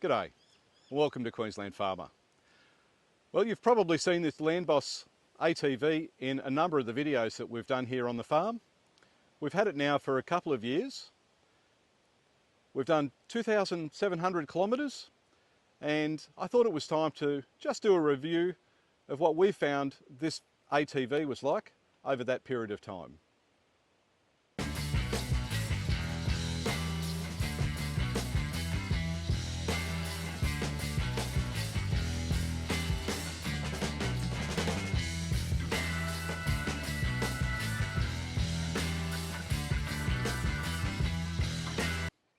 G'day, and welcome to Queensland Farmer. Well, you've probably seen this Landboss ATV in a number of the videos that we've done here on the farm. We've had it now for a couple of years. We've done 2,700 kilometres, and I thought it was time to just do a review of what we found this ATV was like over that period of time.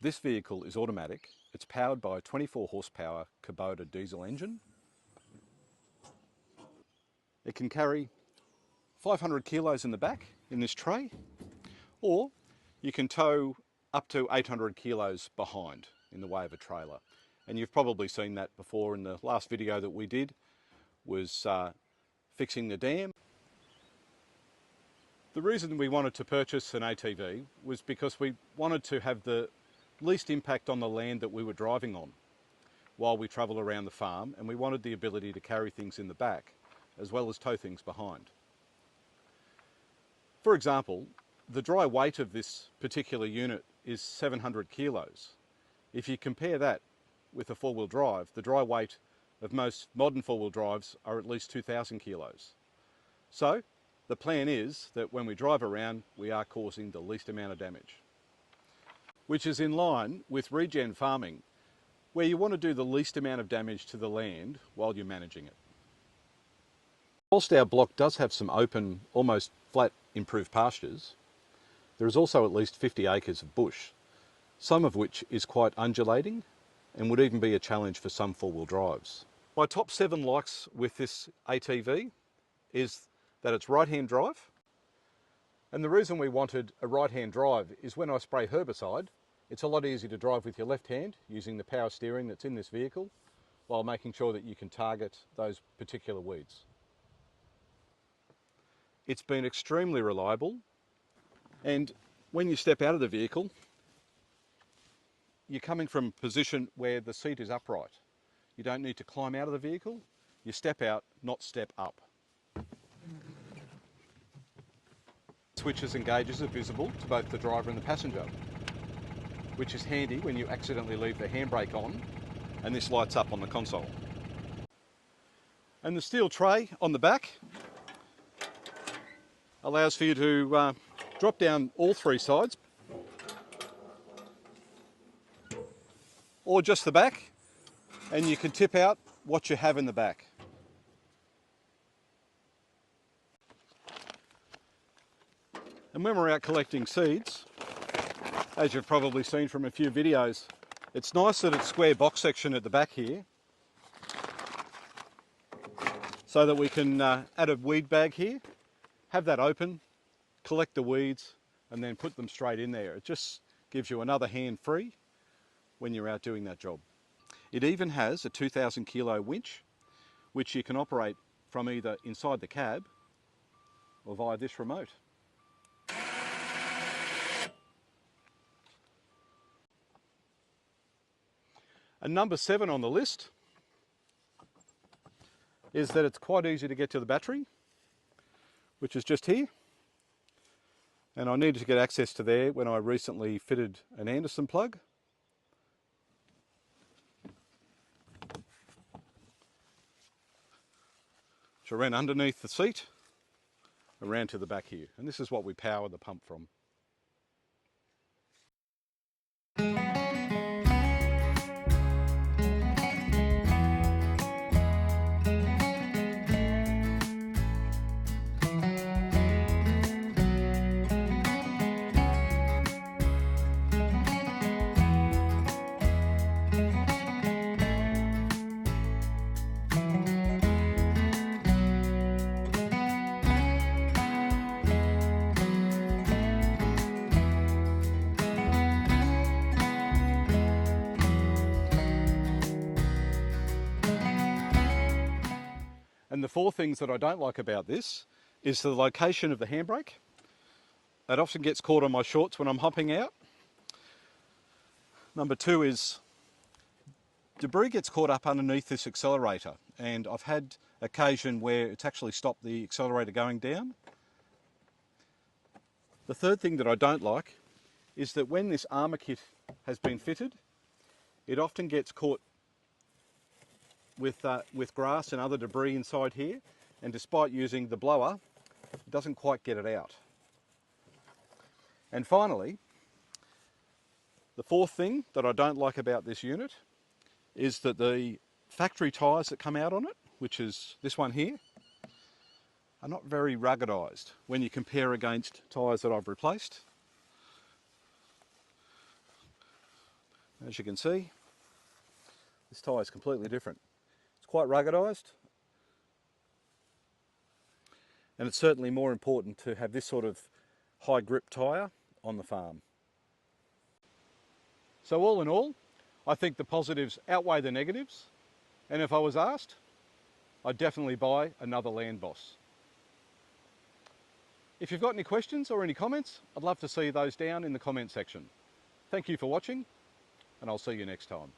This vehicle is automatic. It's powered by a 24 horsepower Kubota diesel engine. It can carry 500 kilos in the back in this tray, or you can tow up to 800 kilos behind in the way of a trailer. And you've probably seen that before in the last video that we did, was fixing the dam. The reason we wanted to purchase an ATV was because we wanted to have the least impact on the land that we were driving on while we travel around the farm, and we wanted the ability to carry things in the back as well as tow things behind. For example, the dry weight of this particular unit is 700 kilos. If you compare that with a four-wheel drive, the dry weight of most modern four-wheel drives are at least 2,000 kilos. So the plan is that when we drive around, we are causing the least amount of damage, which is in line with regen farming, where you want to do the least amount of damage to the land while you're managing it. Whilst our block does have some open, almost flat, improved pastures, there is also at least 50 acres of bush, some of which is quite undulating and would even be a challenge for some four-wheel drives. My top 7 likes with this ATV is that it's right-hand drive. And the reason we wanted a right-hand drive is when I spray herbicide, it's a lot easier to drive with your left hand using the power steering that's in this vehicle, while making sure that you can target those particular weeds. It's been extremely reliable, and when you step out of the vehicle, you're coming from a position where the seat is upright. You don't need to climb out of the vehicle, you step out, not step up. Switches and gauges are visible to both the driver and the passenger, which is handy when you accidentally leave the handbrake on and this lights up on the console. And the steel tray on the back allows for you to drop down all 3 sides, or just the back, and you can tip out what you have in the back. And when we're out collecting seeds, as you've probably seen from a few videos, it's nice that it's square box section at the back here, so that we can add a weed bag here, have that open, collect the weeds, and then put them straight in there. It just gives you another hand free when you're out doing that job. It even has a 2,000 kilo winch, which you can operate from either inside the cab or via this remote. And number 7 on the list is that it's quite easy to get to the battery, which is just here. And I needed to get access to there when I recently fitted an Anderson plug. Which I ran underneath the seat, around to the back here. And this is what we power the pump from. And the 4 things that I don't like about this is the location of the handbrake. It often gets caught on my shorts when I'm hopping out. Number 2 is Debris gets caught up underneath this accelerator, and I've had occasion where it's actually stopped the accelerator going down. The third thing that I don't like is that when this armour kit has been fitted, it often gets caught with grass and other debris inside here, and despite using the blower, it doesn't quite get it out. And finally, the fourth thing that I don't like about this unit is that the factory tyres that come out on it, which is this one here, are not very ruggedised when you compare against tyres that I've replaced. As you can see, this tyre is completely different. It's quite ruggedised, and it's certainly more important to have this sort of high grip tyre on the farm. So all in all, I think the positives outweigh the negatives, and if I was asked, I'd definitely buy another Landboss. If you've got any questions or any comments, I'd love to see those down in the comment section. Thank you for watching, and I'll see you next time.